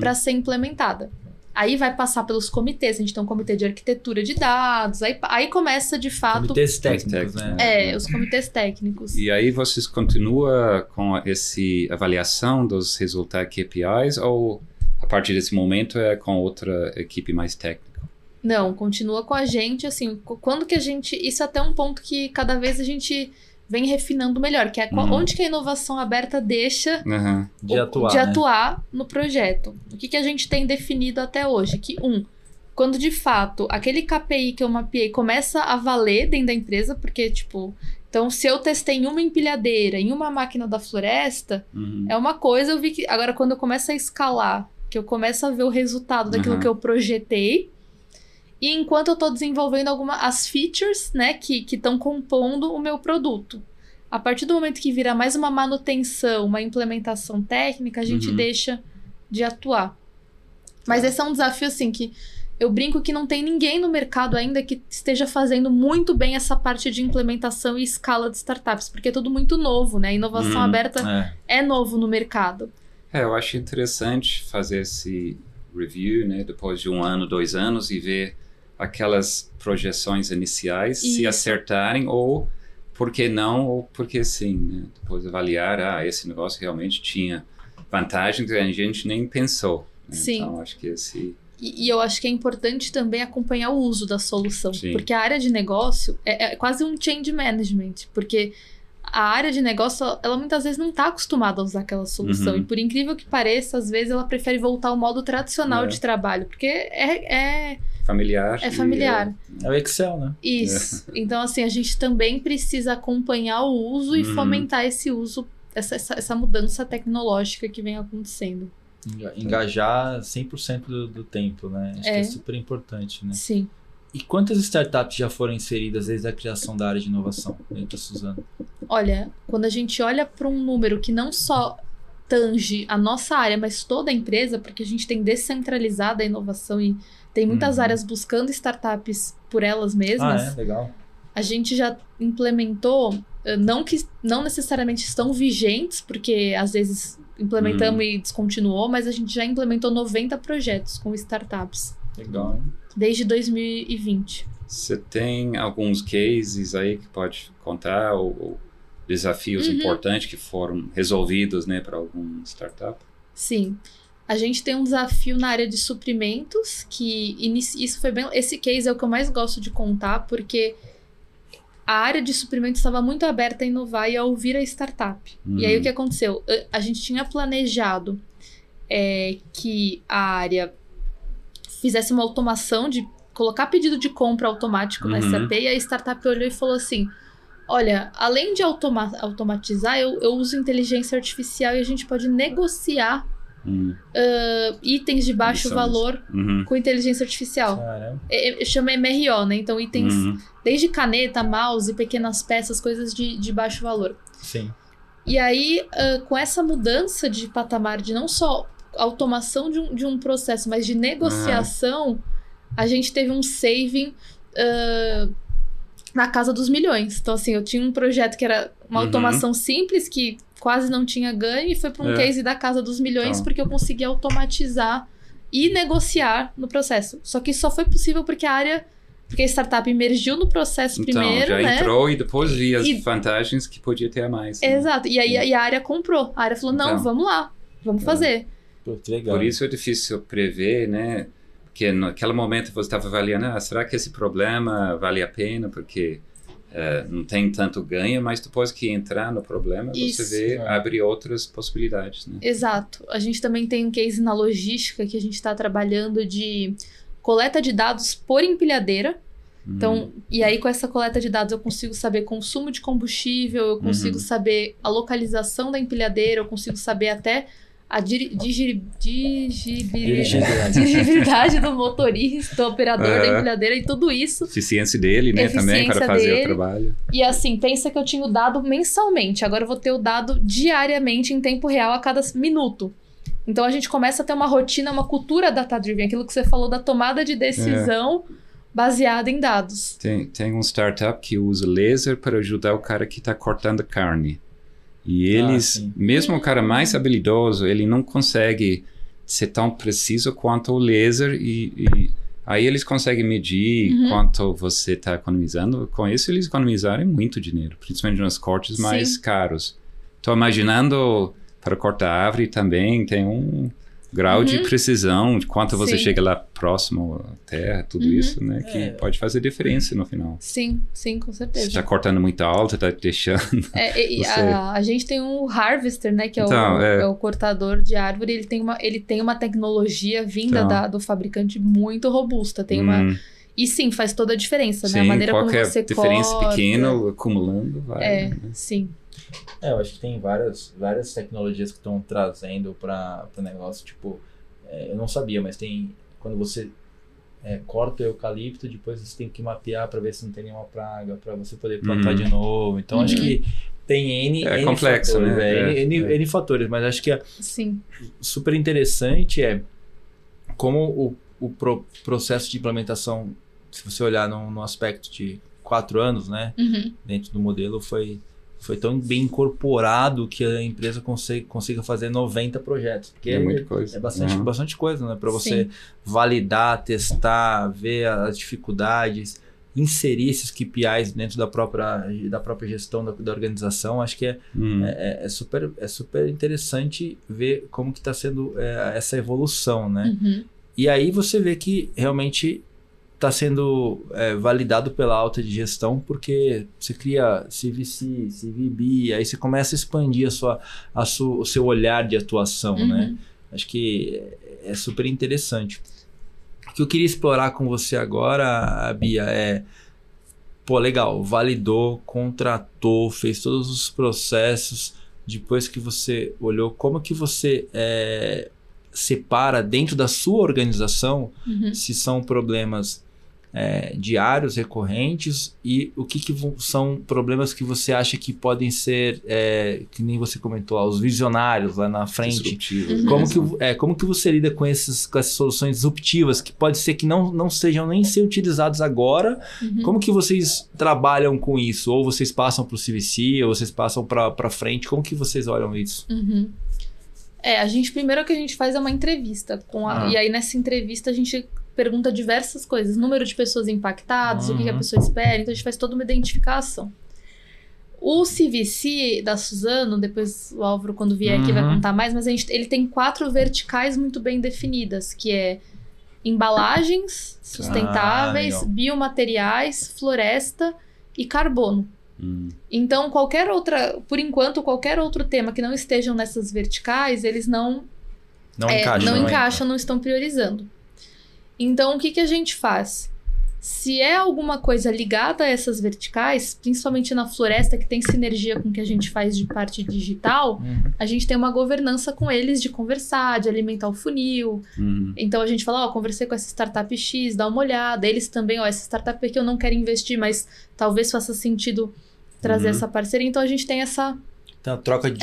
para ser implementada. Aí vai passar pelos comitês, a gente tem um comitê de arquitetura de dados, aí começa de fato... Comitês técnicos, né? Os comitês técnicos. E aí vocês continuam com essa avaliação dos resultados KPIs ou a partir desse momento é com outra equipe mais técnica? Não, continua com a gente, assim, quando que a gente... Isso é até um ponto que cada vez a gente vem refinando melhor, que é onde que a inovação aberta deixa de atuar no projeto. O que a gente tem definido até hoje? Que, quando de fato aquele KPI que eu mapeei começa a valer dentro da empresa, porque, tipo... Então, se eu testei em uma empilhadeira, em uma máquina da floresta, é uma coisa, eu vi que... Agora, quando eu começo a escalar, que eu começo a ver o resultado daquilo que eu projetei, e enquanto eu estou desenvolvendo as features, né, que estão compondo o meu produto. A partir do momento que vira mais uma manutenção, uma implementação técnica, a gente deixa de atuar. Mas esse é um desafio, assim, que eu brinco que não tem ninguém no mercado ainda que esteja fazendo muito bem essa parte de implementação e escala de startups, porque é tudo muito novo, né? A inovação aberta é novo no mercado. Eu acho interessante fazer esse review, né, depois de 1 ano, 2 anos, e ver aquelas projeções iniciais, se acertarem, ou por que não, ou por que sim, né? Depois avaliar, esse negócio realmente tinha vantagens que a gente nem pensou. Né? Sim. Então, acho que esse... E eu acho que é importante também acompanhar o uso da solução, porque a área de negócio é quase um change management, porque a área de negócio, ela muitas vezes não está acostumada a usar aquela solução, e por incrível que pareça, às vezes ela prefere voltar ao modo tradicional de trabalho, porque é familiar. É familiar. É o Excel, né? Isso. Então, assim, a gente também precisa acompanhar o uso e fomentar esse uso, essa mudança tecnológica que vem acontecendo. Engajar 100% do tempo, né? Acho que é super importante, né? Sim. E quantas startups já foram inseridas desde a criação da área de inovação dentro da Suzano? Olha, quando a gente olha para um número que não só tange a nossa área, mas toda a empresa, porque a gente tem descentralizado a inovação e tem muitas áreas buscando startups por elas mesmas. Legal. A gente já implementou, não necessariamente estão vigentes, porque às vezes implementamos e descontinuou, mas a gente já implementou 90 projetos com startups. Legal, hein? Desde 2020. Você tem alguns cases aí que pode contar, ou desafios importantes que foram resolvidos, né, para algum startup? Sim. A gente tem um desafio na área de suprimentos, que isso foi bem... Esse case é o que eu mais gosto de contar, porque a área de suprimentos estava muito aberta a inovar e a ouvir a startup. E aí o que aconteceu? A gente tinha planejado que a área fizesse uma automação de colocar pedido de compra automático na SAP, e a startup olhou e falou assim, olha, além de automatizar, eu uso inteligência artificial e a gente pode negociar itens de baixo valor com inteligência artificial. Chama MRO, né? Então, itens desde caneta, mouse, pequenas peças, coisas de baixo valor. Sim. E aí, com essa mudança de patamar, de não só automação de um processo, mas de negociação, a gente teve um saving na casa dos milhões. Então, assim, eu tinha um projeto que era uma automação simples, que quase não tinha ganho, e foi para um case da casa dos milhões, porque eu consegui automatizar e negociar no processo. Só que isso só foi possível porque a startup emergiu no processo primeiro, já né? Entrou e depois via as vantagens que podia ter a mais. Né? Exato. E aí a área comprou. A área falou, não, vamos lá, vamos fazer. Pô, que legal. Por isso é difícil prever, né? Porque naquele momento você estava avaliando, será que esse problema vale a pena? Porque não tem tanto ganho, mas depois que entrar no problema, você vê, abre outras possibilidades, né? Exato. A gente também tem um case na logística que a gente está trabalhando de coleta de dados por empilhadeira. Então, e aí com essa coleta de dados eu consigo saber consumo de combustível, eu consigo saber a localização da empilhadeira, eu consigo saber até a dirigibilidade do motorista, do operador da empilhadeira e tudo isso. Eficiência dele, né? Também para fazer o trabalho. E assim, pensa que eu tinha o dado mensalmente, agora eu vou ter o dado diariamente em tempo real a cada minuto. Então a gente começa a ter uma rotina, uma cultura data-driven, aquilo que você falou da tomada de decisão baseada em dados. Tem um startup que usa laser para ajudar o cara que está cortando carne. E eles, mesmo o cara mais habilidoso, ele não consegue ser tão preciso quanto o laser e aí eles conseguem medir quanto você está economizando. Com isso, eles economizarem muito dinheiro, principalmente nos cortes mais caros. Estou imaginando, para cortar árvore também, tem um grau de precisão, de quanto você chega lá próximo à terra, tudo isso, né? Que pode fazer diferença no final. Sim, com certeza. Você está cortando muito alto, está deixando... A gente tem um harvester, né? Que é o cortador de árvore. Ele tem uma tecnologia vinda do fabricante muito robusta. Tem uma... E sim, faz toda a diferença, né? A maneira como você corta... Qualquer diferença pequena, acumulando, vai. Né? Sim. Eu acho que tem várias tecnologias que estão trazendo para o negócio, tipo, eu não sabia, mas tem, quando você corta o eucalipto, depois você tem que mapear para ver se não tem nenhuma praga, para você poder plantar de novo, então acho que tem N complexo, fatores, né? N fatores, mas acho que super interessante como o processo de implementação, se você olhar no aspecto de 4 anos, né, dentro do modelo, foi tão bem incorporado que a empresa consiga fazer 90 projetos. Porque muita coisa. Bastante coisa, né? Para você validar, testar, ver as dificuldades, inserir esses KPIs dentro da própria gestão da organização. Acho que é super interessante ver como que está sendo essa evolução, né? E aí você vê que realmente está sendo validado pela alta de gestão, porque você cria CVC, CVB, aí você começa a expandir o seu olhar de atuação, né? Acho que é super interessante. O que eu queria explorar com você agora, Bia, legal, validou, contratou, fez todos os processos, depois que você olhou, como que você separa dentro da sua organização se são problemas diários, recorrentes, e o que são problemas que você acha que podem ser, que nem você comentou lá, os visionários lá na frente. Como que você lida com essas soluções disruptivas, que pode ser que não sejam nem ser utilizados agora? Como que vocês trabalham com isso? Ou vocês passam para o CVC, ou vocês passam para frente? Como que vocês olham isso? Primeiro o que a gente faz é uma entrevista. E aí nessa entrevista a gente pergunta diversas coisas. Número de pessoas impactadas, o que a pessoa espera. Então a gente faz toda uma identificação. O CVC da Suzano, depois o Álvaro quando vier aqui vai contar mais, mas ele tem 4 verticais muito bem definidas, que é embalagens sustentáveis, biomateriais, floresta e carbono. Então, por enquanto, qualquer outro tema que não estejam nessas verticais, eles não encaixam, não estão priorizando. Então, o que a gente faz? Se é alguma coisa ligada a essas verticais, principalmente na floresta, que tem sinergia com o que a gente faz de parte digital, a gente tem uma governança com eles de conversar, de alimentar o funil. Então, a gente fala, conversei com essa startup X, dá uma olhada. Eles também, essa startup aqui eu não quero investir, mas talvez faça sentido trazer essa parceria. Então, a gente tem essa troca de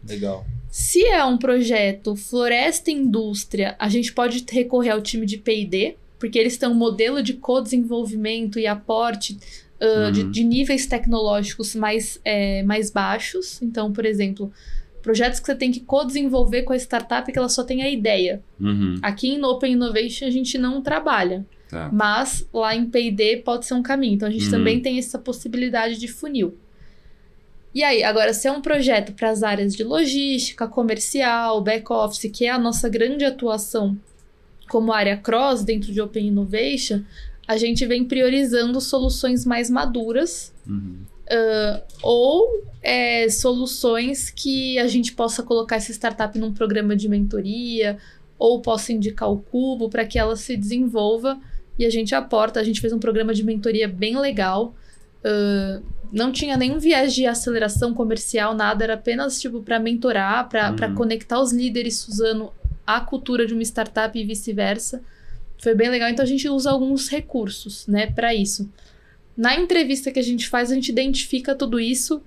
Legal. Se é um projeto floresta e indústria, a gente pode recorrer ao time de P&D, porque eles têm um modelo de co-desenvolvimento e aporte de níveis tecnológicos mais baixos. Então, por exemplo, projetos que você tem que co-desenvolver com a startup que ela só tem a ideia. Aqui em Open Innovation a gente não trabalha, mas lá em P&D pode ser um caminho. Então, a gente também tem essa possibilidade de funil. E aí, agora, se é um projeto para as áreas de logística, comercial, back-office, que é a nossa grande atuação como área cross dentro de Open Innovation, a gente vem priorizando soluções mais maduras ou soluções que a gente possa colocar essa startup num programa de mentoria ou possa indicar o Cubo para que ela se desenvolva e a gente aporta. A gente fez um programa de mentoria bem legal. Não tinha nenhum viés de aceleração comercial, nada, era apenas para mentorar, para conectar os líderes Suzano à cultura de uma startup e vice-versa. Foi bem legal, então a gente usa alguns recursos, né, para isso. Na entrevista que a gente faz, a gente identifica tudo isso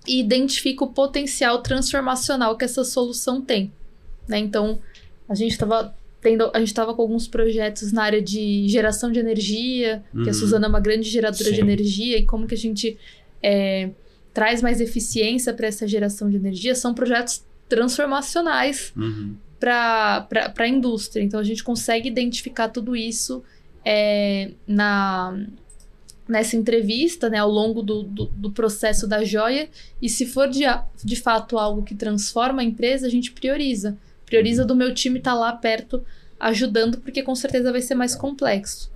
e identifica o potencial transformacional que essa solução tem. né? Então, a gente estava com alguns projetos na área de geração de energia, que a Suzano é uma grande geradora de energia, e como que a gente traz mais eficiência para essa geração de energia. São projetos transformacionais para a indústria. Então, a gente consegue identificar tudo isso nessa entrevista, né, ao longo do processo da joia, e se for de fato algo que transforma a empresa, a gente prioriza do meu time estar lá perto ajudando, porque com certeza vai ser mais complexo.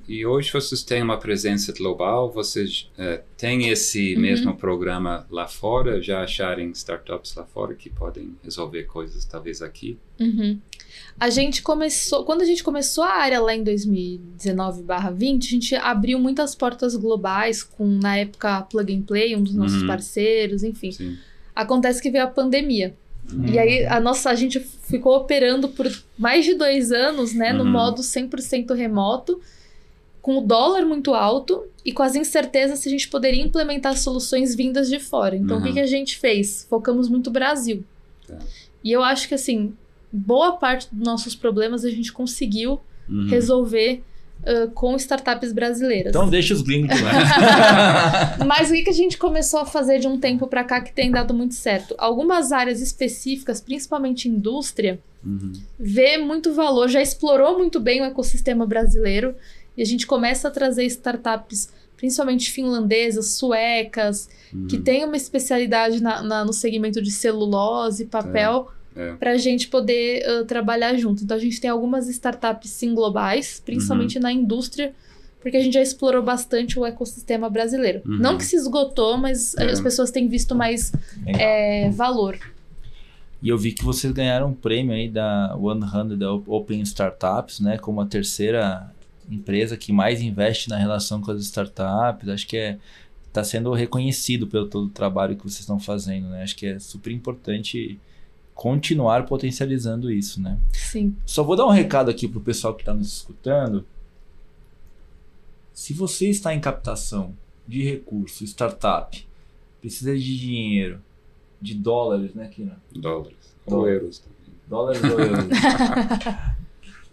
E hoje vocês têm uma presença global, vocês têm esse mesmo programa lá fora, já acharem startups lá fora que podem resolver coisas talvez aqui? Quando a gente começou a área lá em 2019/20, a gente abriu muitas portas globais com, na época, a Plug and Play, um dos nossos parceiros, enfim. Sim. Acontece que veio a pandemia. E aí a gente ficou operando por mais de 2 anos, né, no modo 100% remoto, com o dólar muito alto e com as incertezas se a gente poderia implementar soluções vindas de fora. Então, o que a gente fez? Focamos muito no Brasil. E eu acho que, assim, boa parte dos nossos problemas a gente conseguiu resolver com startups brasileiras. Então deixa os gringos lá. Mas o que a gente começou a fazer de um tempo para cá que tem dado muito certo? Algumas áreas específicas, principalmente indústria, vê muito valor, já explorou muito bem o ecossistema brasileiro, e a gente começa a trazer startups, principalmente finlandesas, suecas, que têm uma especialidade no segmento de celulose, papel, para a gente poder trabalhar junto. Então, a gente tem algumas startups, sim, globais, principalmente na indústria, porque a gente já explorou bastante o ecossistema brasileiro. Não que se esgotou, mas as pessoas têm visto mais valor. E eu vi que vocês ganharam um prêmio aí da 100 Open Startups, né? Como a terceira empresa que mais investe na relação com as startups. Acho que está sendo reconhecido pelo todo o trabalho que vocês estão fazendo, né? Acho que é super importante continuar potencializando isso, né? Sim. Só vou dar um recado aqui pro pessoal que está nos escutando. Se você está em captação de recursos, startup, precisa de dinheiro, de dólares, né, Kina? Dólares. Ou euros também. Dólares ou euros.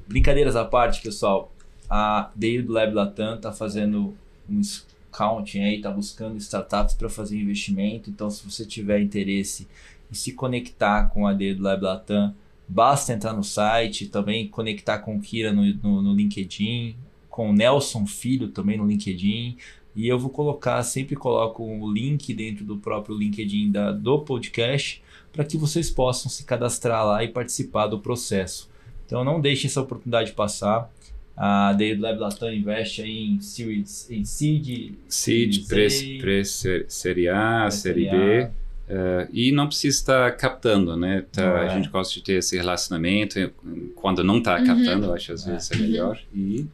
Brincadeiras à parte, pessoal. A DI do Lab Latam está fazendo um scouting aí, está buscando startups para fazer investimento. Então, se você tiver interesse em se conectar com a DI do Lab Latam, basta entrar no site, também conectar com o Kira no LinkedIn, com o Nelson Filho também no LinkedIn. E eu vou sempre coloco o link dentro do próprio LinkedIn do podcast, para que vocês possam se cadastrar lá e participar do processo. Então não deixem essa oportunidade passar. A DI do Lab Latam investe aí em Seed, Série A, Série B. E não precisa estar captando, né? A gente gosta de ter esse relacionamento. Quando não está captando, eu acho às vezes é melhor. E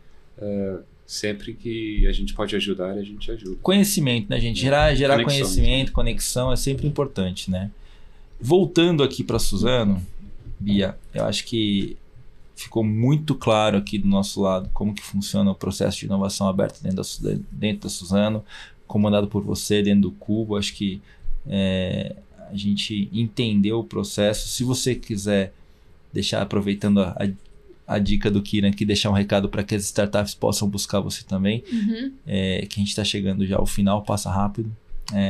sempre que a gente pode ajudar, a gente ajuda. Conhecimento, né, gente? Gerar conhecimento, conexão é sempre importante, né? Voltando aqui para Suzano, Bia, eu acho que ficou muito claro aqui do nosso lado como que funciona o processo de inovação aberta dentro da Suzano, comandado por você dentro do Cubo. Acho que a gente entendeu o processo. Se você quiser deixar, aproveitando a dica do Kira aqui, deixar um recado para que as startups possam buscar você também, que a gente está chegando já ao final, passa rápido.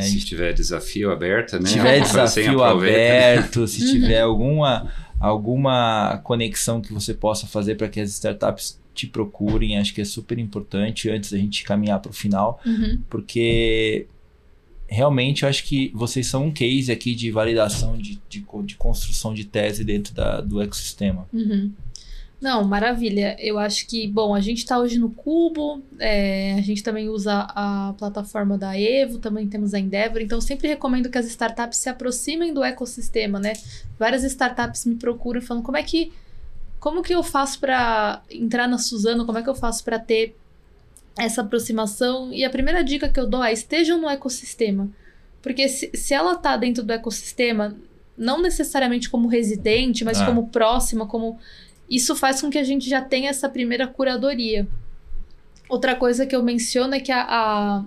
Se tiver desafio aberto, né? Se tiver desafio aberto, se tiver alguma conexão que você possa fazer para que as startups te procurem, acho que é super importante antes da gente caminhar para o final, porque realmente eu acho que vocês são um case aqui de validação, de construção de tese dentro do ecossistema. Não, maravilha. Eu acho que, bom, a gente está hoje no Cubo, a gente também usa a plataforma da Evo, também temos a Endeavor, então eu sempre recomendo que as startups se aproximem do ecossistema, né? Várias startups me procuram falando como que eu faço para entrar na Suzano, como é que eu faço para ter essa aproximação. E a primeira dica que eu dou é: estejam no ecossistema, porque se ela está dentro do ecossistema, não necessariamente como residente, mas como próxima, isso faz com que a gente já tenha essa primeira curadoria. Outra coisa que eu menciono é que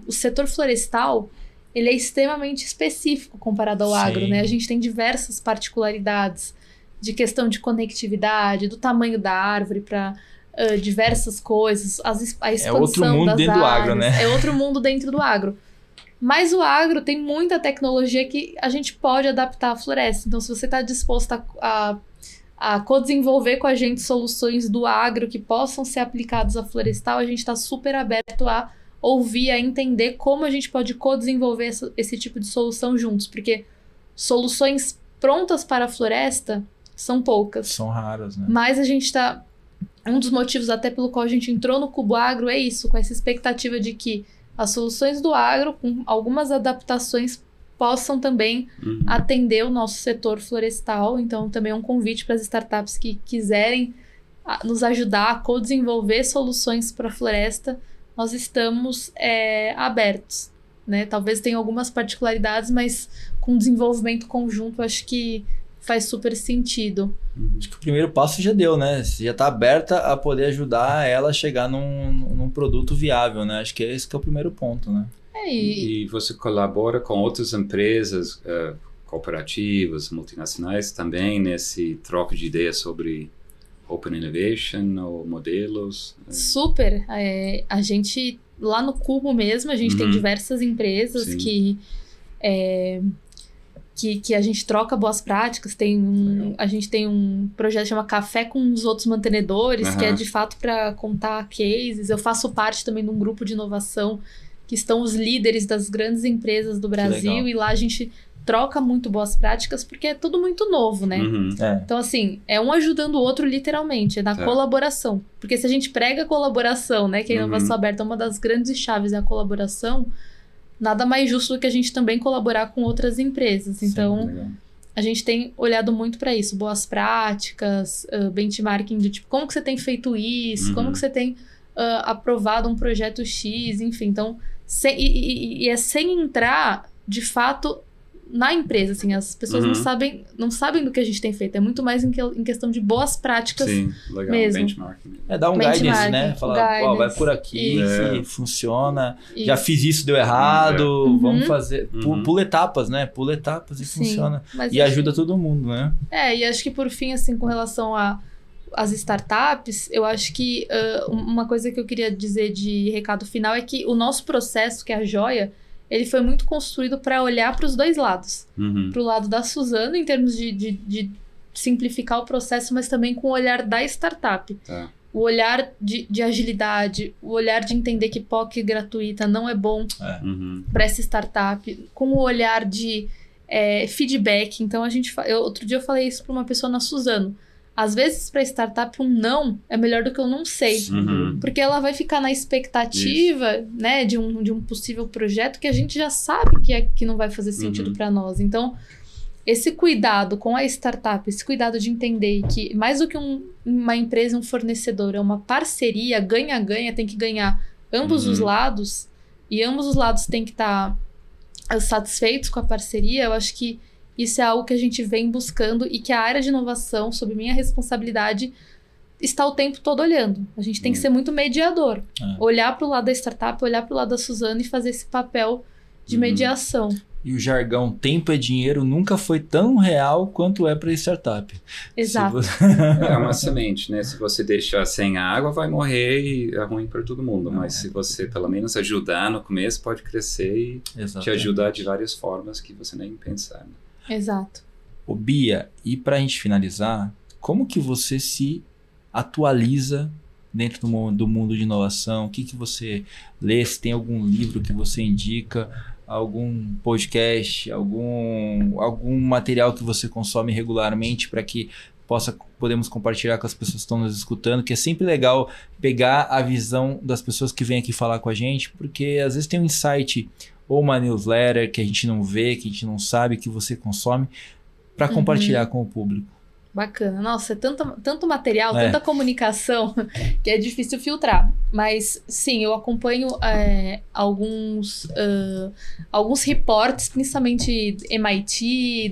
o setor florestal, ele é extremamente específico comparado ao agro, né? A gente tem diversas particularidades. de questão de conectividade, do tamanho da árvore para diversas coisas, a expansão outro mundo das dentro áreas, do agro, né? É outro mundo dentro do agro. Mas o agro tem muita tecnologia que a gente pode adaptar à floresta. Então, se você está disposto a co-desenvolver com a gente soluções do agro que possam ser aplicadas à florestal, a gente está super aberto a ouvir, a entender como a gente pode co-desenvolver esse tipo de solução juntos. Porque soluções prontas para a floresta são poucas. São raras, né? Mas a gente está... Um dos motivos até pelo qual a gente entrou no Cubo Agro é isso, com essa expectativa de que as soluções do agro, com algumas adaptações, possam também atender o nosso setor florestal. Então, também é um convite para as startups que quiserem nos ajudar a co-desenvolver soluções para a floresta. Nós estamos abertos, né? Talvez tenha algumas particularidades, mas com desenvolvimento conjunto, acho que faz super sentido. Acho que o primeiro passo já deu, né? Você já está aberta a poder ajudar ela a chegar num produto viável, né? Acho que esse que é o primeiro ponto, né? E você colabora com outras empresas, cooperativas, multinacionais também nesse troca de ideias sobre Open Innovation ou modelos? Super! A gente, lá no Cubo mesmo, a gente tem diversas empresas que a gente troca boas práticas. A gente tem um projeto que chama Café com os Outros Mantenedores, que é de fato para contar cases. Eu faço parte também de um grupo de inovação que estão os líderes das grandes empresas do Brasil, e lá a gente troca muito boas práticas, porque é tudo muito novo, né? Então, assim, é um ajudando o outro literalmente, é na colaboração. Porque se a gente prega a colaboração, né, que a inovação aberta é uma das grandes chaves, é a colaboração, nada mais justo do que a gente também colaborar com outras empresas. Então, a gente tem olhado muito para isso, boas práticas, benchmarking de tipo, como que você tem feito isso, como que você tem aprovado um projeto X, enfim. Então, é sem entrar, de fato, na empresa, assim, as pessoas não sabem do que a gente tem feito, é muito mais em questão de boas práticas. Sim, legal, mesmo. Benchmarking. Dar um guidance, né? Falar, vai por aqui, funciona, já fiz isso, deu errado, vamos fazer, pula etapas, né? Pula etapas e funciona. E ajuda todo mundo, né? E acho que por fim, assim, com relação às startups, eu acho que uma coisa que eu queria dizer de recado final é que o nosso processo, que é a Joia, ele foi muito construído para olhar para os dois lados. Para o lado da Suzano, em termos de simplificar o processo, mas também com o olhar da startup. O olhar de agilidade, o olhar de entender que POC gratuita não é bom para essa startup, com o olhar de feedback. Então, outro dia eu falei isso para uma pessoa na Suzano. Às vezes, para startup, um não é melhor do que eu não sei. Porque ela vai ficar na expectativa, né, de um possível projeto que a gente já sabe que não vai fazer sentido para nós. Então, esse cuidado com a startup, esse cuidado de entender que mais do que uma empresa, um fornecedor, é uma parceria, ganha-ganha, tem que ganhar ambos os lados, e ambos os lados têm que estar satisfeitos com a parceria. Eu acho que isso é algo que a gente vem buscando e que a área de inovação, sob minha responsabilidade, está o tempo todo olhando. A gente tem que ser muito mediador. Olhar para o lado da startup, olhar para o lado da Suzano e fazer esse papel de mediação. E o jargão tempo é dinheiro nunca foi tão real quanto é para startup. Exato. É uma semente, né? Se você deixar sem água, vai morrer e é ruim para todo mundo. Mas se você, pelo menos, ajudar no começo, pode crescer e te ajudar de várias formas que você nem pensar, né? Exato. Ô Bia, e para a gente finalizar, como que você se atualiza dentro do mundo de inovação? O que você lê? Se tem algum livro que você indica, algum podcast, algum material que você consome regularmente para que podemos compartilhar com as pessoas que estão nos escutando, que é sempre legal pegar a visão das pessoas que vêm aqui falar com a gente, porque às vezes tem um insight ou uma newsletter que a gente não vê, que a gente não sabe, que você consome, para compartilhar com o público. Bacana. Nossa, é tanto material, tanta comunicação, que é difícil filtrar. Mas, sim, eu acompanho alguns reportes, principalmente MIT,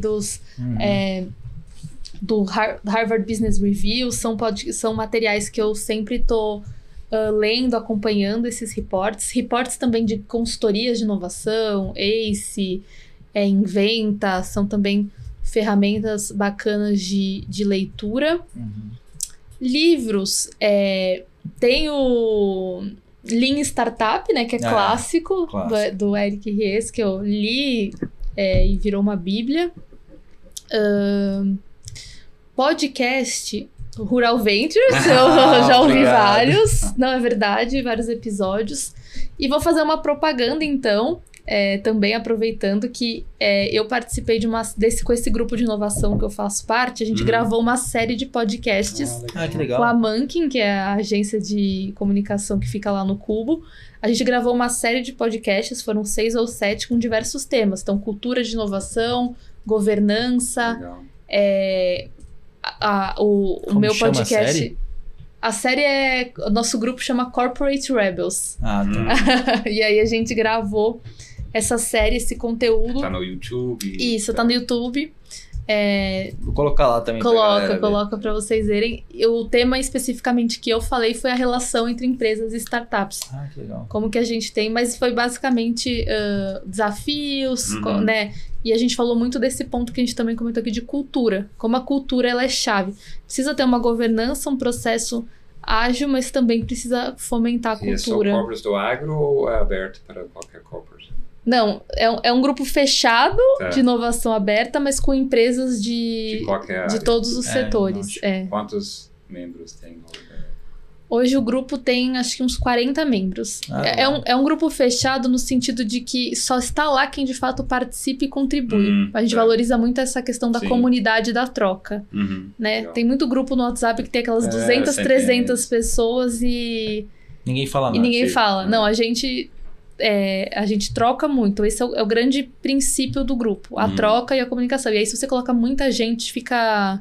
do Harvard Business Review, são materiais que eu sempre estou lendo, acompanhando esses reportes também de consultorias de inovação, ACE, Inventa, são também ferramentas bacanas de leitura. Livros, tem o Lean Startup, né, que é clássico. Do Eric Ries, que eu li e virou uma bíblia. Podcast Rural Ventures, eu já ouvi vários. Não, é verdade, vários episódios. E vou fazer uma propaganda, então, também aproveitando que eu participei com esse grupo de inovação que eu faço parte. A gente gravou uma série de podcasts que legal. Com a Mankin, que é a agência de comunicação que fica lá no Cubo. A gente gravou uma série de podcasts, foram 6 ou 7, com diversos temas. Então, cultura de inovação, governança, o meu podcast. A série o nosso grupo chama Corporate Rebels. Tá. E aí a gente gravou essa série, esse conteúdo. Tá no YouTube. Isso, tá no YouTube. Vou colocar lá também. Coloca pra vocês verem. O tema especificamente que eu falei foi a relação entre empresas e startups. Que legal. Como que a gente tem, mas foi basicamente desafios, né? E a gente falou muito desse ponto que a gente também comentou aqui de cultura. Como a cultura ela é chave. Precisa ter uma governança, um processo ágil, mas também precisa fomentar a cultura. E é só corporates do agro ou é aberto para qualquer corporate? Não, é um grupo fechado de inovação aberta, mas com empresas de todos os setores. Quantos membros tem? Hoje o grupo tem, acho que uns 40 membros. É um grupo fechado no sentido de que só está lá quem de fato participa e contribui. A gente valoriza muito essa questão da comunidade da troca. Né? Tem muito grupo no WhatsApp que tem aquelas 200, 300 pessoas e... Ninguém fala nada. E ninguém fala. Não, a gente troca muito. Esse é o grande princípio do grupo. A troca e a comunicação. E aí se você coloca muita gente, fica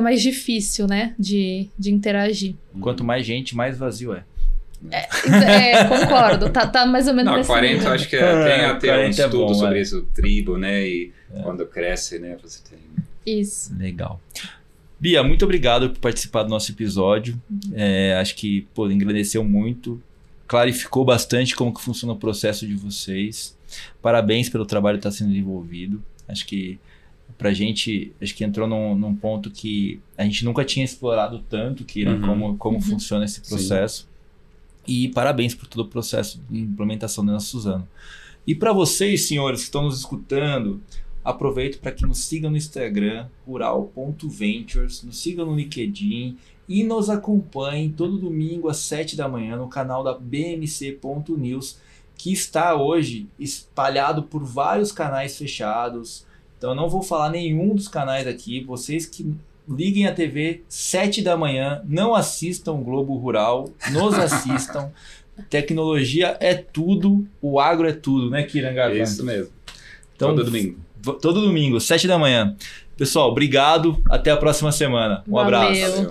mais difícil, né? De interagir. Quanto mais gente, mais vazio é. Concordo. Tá mais ou menos. Não, 40 eu acho que tem até um estudo bom, sobre isso, tribo, né? E quando cresce, né? Você tem... Isso. Legal. Bia, muito obrigado por participar do nosso episódio. Acho que engrandeceu muito. Clarificou bastante como que funciona o processo de vocês. Parabéns pelo trabalho que está sendo desenvolvido. Acho que pra gente, entrou num ponto que a gente nunca tinha explorado tanto, como funciona esse processo. E parabéns por todo o processo de implementação da Suzano. E para vocês, senhores que estão nos escutando, aproveito para que nos sigam no Instagram, rural.ventures, nos sigam no LinkedIn e nos acompanhem todo domingo às 7 da manhã no canal da bmc.news, que está hoje espalhado por vários canais fechados. Então, eu não vou falar nenhum dos canais aqui. Vocês que liguem a TV 7 da manhã, não assistam o Globo Rural, nos assistam. Tecnologia é tudo, o agro é tudo, né, Kiran Garvan? Isso mesmo. Então, todo domingo, 7 da manhã. Pessoal, obrigado. Até a próxima semana. Um abraço. Valeu.